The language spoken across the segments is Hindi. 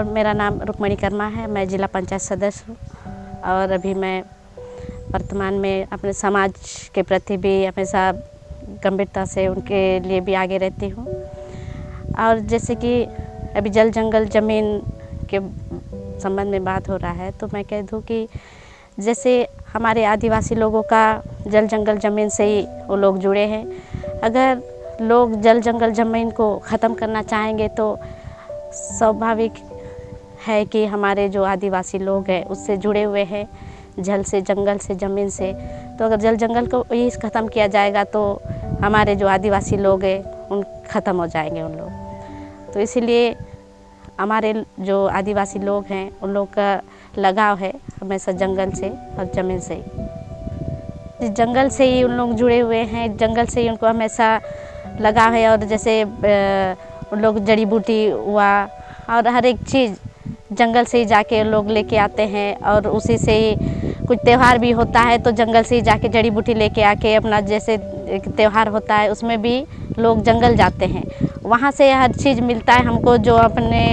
नमस्कार, मेरा नाम रुक्मणी कर्मा है। मैं जिला पंचायत सदस्य हूँ और अभी मैं वर्तमान में अपने समाज के प्रति भी हमेशा गंभीरता से उनके लिए भी आगे रहती हूँ। और जैसे कि अभी जल जंगल ज़मीन के संबंध में बात हो रहा है, तो मैं कह दूँ कि जैसे हमारे आदिवासी लोगों का जल जंगल ज़मीन से ही वो लोग जुड़े हैं। अगर लोग जल जंगल ज़मीन को ख़त्म करना चाहेंगे तो स्वाभाविक है कि हमारे जो आदिवासी लोग हैं उससे जुड़े हुए हैं, जल से, जंगल से, ज़मीन से। तो अगर जल जंगल को ही ख़त्म किया जाएगा तो हमारे जो आदिवासी लोग हैं उन ख़त्म हो जाएंगे उन लोग। तो इसीलिए हमारे जो आदिवासी लोग हैं उन लोग का लगाव है हमेशा जंगल से और ज़मीन से ही। जंगल से ही उन लोग जुड़े हुए हैं, जंगल से ही उनको हमेशा लगाव है। और जैसे उन लोग जड़ी बूटी हुआ और हर एक चीज़ जंगल से ही जाके लोग लेके आते हैं। और उसी से ही कुछ त्यौहार भी होता है तो जंगल से ही जाके जड़ी बूटी लेके आके अपना, जैसे एक त्यौहार होता है उसमें भी लोग जंगल जाते हैं, वहाँ से हर चीज़ मिलता है हमको जो अपने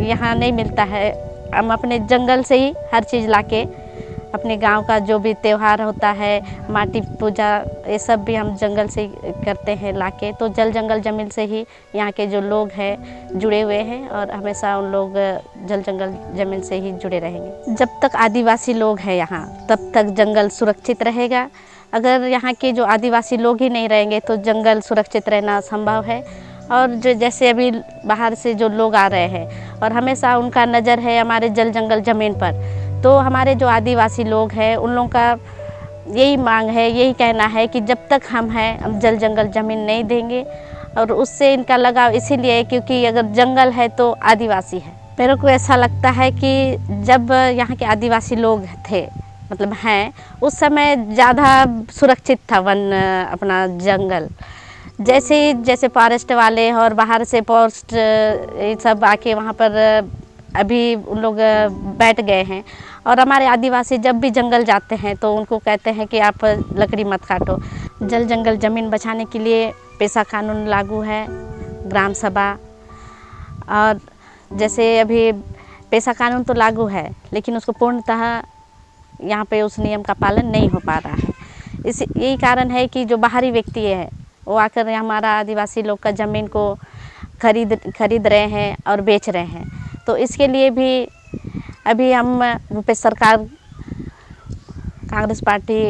यहाँ नहीं मिलता है। हम अपने जंगल से ही हर चीज़ लाके अपने गांव का जो भी त्यौहार होता है, माटी पूजा, ये सब भी हम जंगल से ही करते हैं लाके। तो जल जंगल ज़मीन से ही यहाँ के जो लोग हैं जुड़े हुए हैं और हमेशा उन लोग जल जंगल ज़मीन से ही जुड़े रहेंगे। जब तक आदिवासी लोग हैं यहाँ तब तक जंगल सुरक्षित रहेगा। अगर यहाँ के जो आदिवासी लोग ही नहीं रहेंगे तो जंगल सुरक्षित रहना असंभव है। और जो जैसे अभी बाहर से जो लोग आ रहे हैं और हमेशा उनका नज़र है हमारे जल जंगल ज़मीन पर, तो हमारे जो आदिवासी लोग हैं उन लोगों का यही मांग है, यही कहना है कि जब तक हम हैं हम जल जंगल ज़मीन नहीं देंगे। और उससे इनका लगाव इसीलिए है क्योंकि अगर जंगल है तो आदिवासी है। मेरे को ऐसा लगता है कि जब यहाँ के आदिवासी लोग थे, मतलब हैं, उस समय ज़्यादा सुरक्षित था वन, अपना जंगल। जैसे फॉरेस्ट वाले और बाहर से पोस्ट ये सब आके वहाँ पर अभी उन लोग बैठ गए हैं। और हमारे आदिवासी जब भी जंगल जाते हैं तो उनको कहते हैं कि आप लकड़ी मत काटो। जल जंगल ज़मीन बचाने के लिए पेशा कानून लागू है, ग्राम सभा। और जैसे अभी पेशा कानून तो लागू है लेकिन उसको पूर्णतः यहाँ पे उस नियम का पालन नहीं हो पा रहा है। यही कारण है कि जो बाहरी व्यक्ति है वो आकर हमारा आदिवासी लोग का ज़मीन को खरीद रहे हैं और बेच रहे हैं। तो इसके लिए भी अभी हम यूपी सरकार, कांग्रेस पार्टी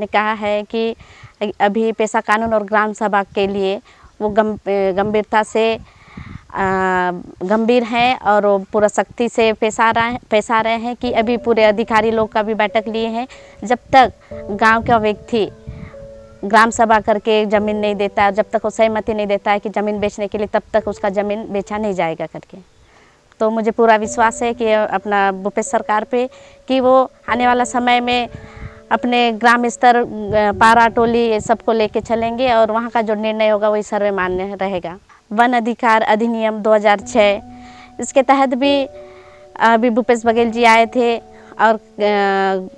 ने कहा है कि अभी पेशा कानून और ग्राम सभा के लिए वो गंभीरता से गंभीर हैं और वो पूरा सख्ती से पेश आ रहे हैं कि अभी पूरे अधिकारी लोग का भी बैठक लिए हैं। जब तक गांव का व्यक्ति ग्राम सभा करके ज़मीन नहीं देता, जब तक वो सहमति नहीं देता है कि ज़मीन बेचने के लिए, तब तक उसका ज़मीन बेचा नहीं जाएगा करके। तो मुझे पूरा विश्वास है कि अपना भूपेश सरकार पे कि वो आने वाला समय में अपने ग्राम स्तर, पारा टोली, ये सबको लेके चलेंगे और वहाँ का जो निर्णय होगा वही सर्वमान्य रहेगा। वन अधिकार अधिनियम 2006, इसके तहत भी अभी भूपेश बघेल जी आए थे और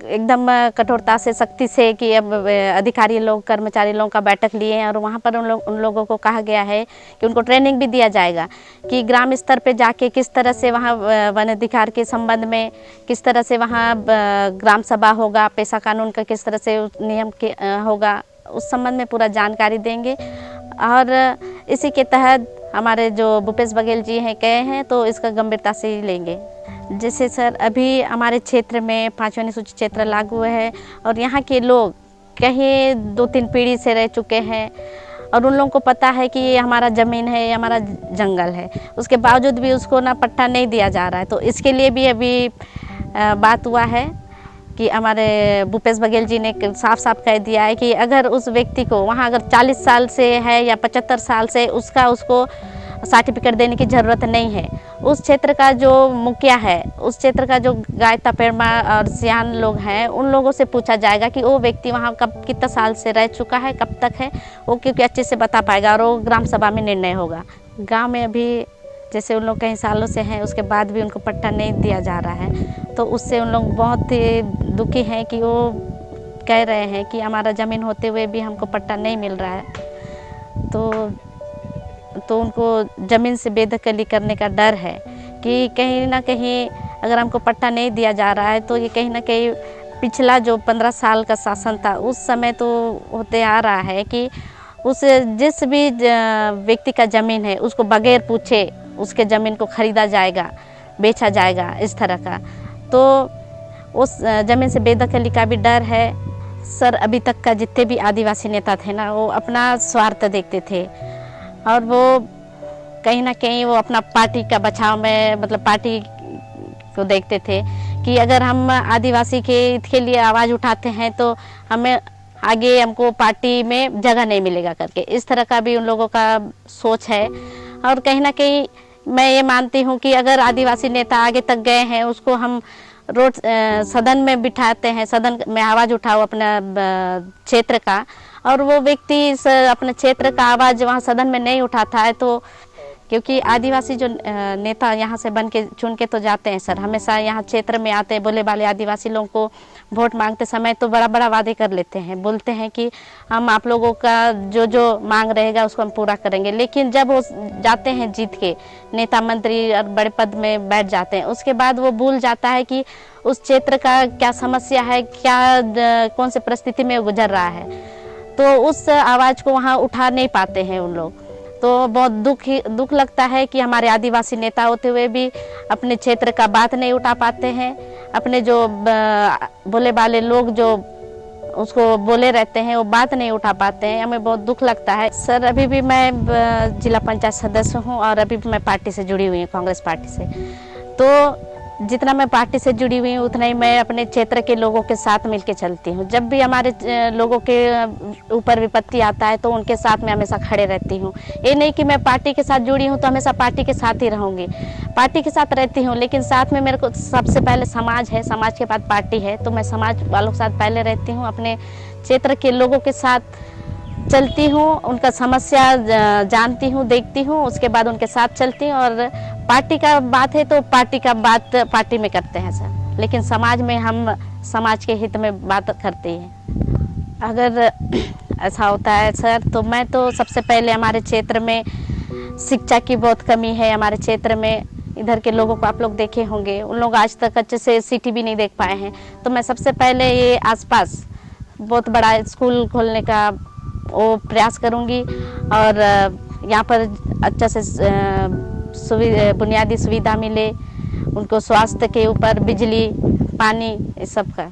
एकदम कठोरता से, सख्ती से कि अब अधिकारी लोग, कर्मचारी लोगों का बैठक लिए हैं। और वहाँ पर उन लोगों को कहा गया है कि उनको ट्रेनिंग भी दिया जाएगा कि ग्राम स्तर पे जाके किस तरह से वहाँ वन अधिकार के संबंध में किस तरह से वहाँ ग्राम सभा होगा, पेशा कानून का किस तरह से नियम के होगा, उस संबंध में पूरा जानकारी देंगे। और इसी के तहत हमारे जो भूपेश बघेल जी हैं कहे हैं तो इसका गंभीरता से ही लेंगे। जैसे सर अभी हमारे क्षेत्र में 5वीं अनुसूचित क्षेत्र लागू है और यहाँ के लोग कहीं 2-3 पीढ़ी से रह चुके हैं और उन लोगों को पता है कि ये हमारा ज़मीन है, ये हमारा जंगल है। उसके बावजूद भी उसको ना पट्टा नहीं दिया जा रहा है। तो इसके लिए भी अभी बात हुआ है कि हमारे भूपेश बघेल जी ने साफ साफ कह दिया है कि अगर उस व्यक्ति को वहाँ अगर 40 साल से है या 75 साल से, उसको सर्टिफिकेट देने की ज़रूरत नहीं है। उस क्षेत्र का जो मुखिया है, उस क्षेत्र का जो गायता पेड़मा और सियान लोग हैं, उन लोगों से पूछा जाएगा कि वो व्यक्ति वहाँ कब, कितना साल से रह चुका है, कब तक है, वो क्योंकि अच्छे से बता पाएगा और वो ग्राम सभा में निर्णय होगा। गाँव में अभी जैसे उन लोग कई सालों से हैं, उसके बाद भी उनको पट्टा नहीं दिया जा रहा है, तो उससे उन लोग बहुत ही दुखी हैं कि वो कह रहे हैं कि हमारा ज़मीन होते हुए भी हमको पट्टा नहीं मिल रहा है। तो उनको ज़मीन से बेदखली करने का डर है कि कहीं ना कहीं अगर हमको पट्टा नहीं दिया जा रहा है तो ये कहीं ना कहीं पिछला जो 15 साल का शासन था उस समय तो होते आ रहा है कि उस जिस भी व्यक्ति का ज़मीन है उसको बगैर पूछे उसके ज़मीन को खरीदा जाएगा, बेचा जाएगा, इस तरह का। तो उस ज़मीन से बेदखली का भी डर है। सर, अभी तक का जितने भी आदिवासी नेता थे ना, वो अपना स्वार्थ देखते थे और वो कहीं ना कहीं वो अपना पार्टी का बचाव में, मतलब पार्टी को देखते थे कि अगर हम आदिवासी के हित के लिए आवाज़ उठाते हैं तो हमें आगे हमको पार्टी में जगह नहीं मिलेगा करके, इस तरह का भी उन लोगों का सोच है। और कहीं ना कहीं मैं ये मानती हूँ कि अगर आदिवासी नेता आगे तक गए हैं, उसको हम रोड सदन में बिठाते हैं, सदन में आवाज़ उठाओ अपना क्षेत्र का, और वो व्यक्ति अपने क्षेत्र का आवाज़ वहाँ सदन में नहीं उठाता है, तो क्योंकि आदिवासी जो नेता यहाँ से बन के चुन के तो जाते हैं सर, हमेशा यहाँ क्षेत्र में आते हैं, बोले वाले आदिवासी लोगों को वोट मांगते समय तो बड़ा बड़ा वादे कर लेते हैं, बोलते हैं कि हम आप लोगों का जो जो मांग रहेगा उसको हम पूरा करेंगे। लेकिन जब वो जाते हैं जीत के, नेता मंत्री और बड़े पद में बैठ जाते हैं, उसके बाद वो भूल जाता है कि उस क्षेत्र का क्या समस्या है, क्या कौन सी परिस्थिति में गुजर रहा है, तो उस आवाज़ को वहाँ उठा नहीं पाते हैं उन लोग। तो बहुत दुख लगता है कि हमारे आदिवासी नेता होते हुए भी अपने क्षेत्र का बात नहीं उठा पाते हैं, अपने जो बोले वाले लोग जो उसको बोले रहते हैं वो बात नहीं उठा पाते हैं, हमें बहुत दुख लगता है। सर, अभी भी मैं जिला पंचायत सदस्य हूँ और अभी भी मैं पार्टी से जुड़ी हुई हूँ, कांग्रेस पार्टी से। तो जितना मैं पार्टी से जुड़ी हुई हूँ उतना ही मैं अपने क्षेत्र के लोगों के साथ मिलके चलती हूँ। जब भी हमारे लोगों के ऊपर विपत्ति आता है तो उनके साथ मैं हमेशा खड़े रहती हूँ। ये नहीं कि मैं पार्टी के साथ जुड़ी हूँ तो हमेशा पार्टी के साथ ही रहूँगी, पार्टी के साथ रहती हूँ, लेकिन साथ में मेरे को सबसे पहले समाज है, समाज के बाद पार्टी है, तो मैं समाज वालों के साथ पहले रहती हूँ, अपने क्षेत्र के लोगों के साथ चलती हूँ, उनका समस्या जानती हूँ, देखती हूँ, उसके बाद उनके साथ चलती हूँ। और पार्टी का बात है तो पार्टी का बात पार्टी में करते हैं सर, लेकिन समाज में हम समाज के हित में बात करते हैं। अगर ऐसा होता है सर तो मैं तो सबसे पहले, हमारे क्षेत्र में शिक्षा की बहुत कमी है, हमारे क्षेत्र में इधर के लोगों को आप लोग देखे होंगे, उन लोग आज तक अच्छे से सिटी भी नहीं देख पाए हैं, तो मैं सबसे पहले ये आसपास बहुत बड़ा स्कूल खोलने का वो प्रयास करूंगी और यहाँ पर अच्छा से बुनियादी सुविधा मिले, उनको स्वास्थ्य के ऊपर, बिजली, पानी, इस सब का